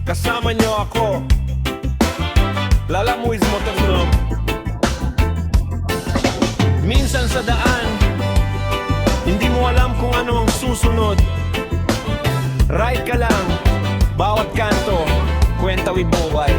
kasama nyo ako. Lala Muiz Motor Club. Minsan sa daan, hindi mo alam kung ano ang susunod. Ride ka lang, bawat kanto, kwenta wi buhay.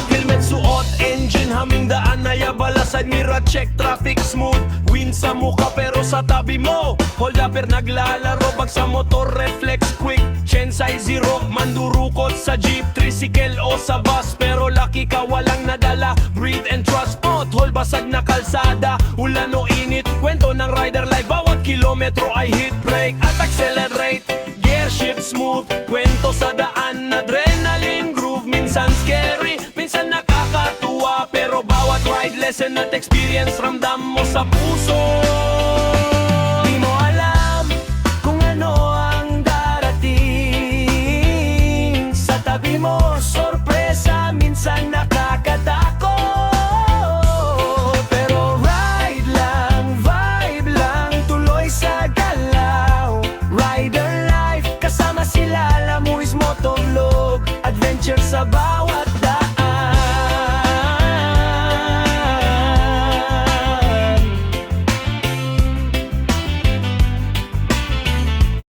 Helmet suot, engine haming daan na yabala. Side mirror check, traffic smooth. Wind sa muka pero sa tabi mo hold upper naglalaro. Pag sa motor, reflex quick. Chensay zero, mandurukot sa jeep, tricycle o sa bus. Pero lucky ka walang nadala. Breathe and trust, pothole basag na kalsada. Ulan o init, kwento ng rider life. Bawat kilometro ay hit brake at accelerate. Gear shift smooth, kwento sa daan. Adrenaline groove, minsan scary, minsan nakakatuwa. Pero bawat ride lesson at experience ramdam mo sa puso.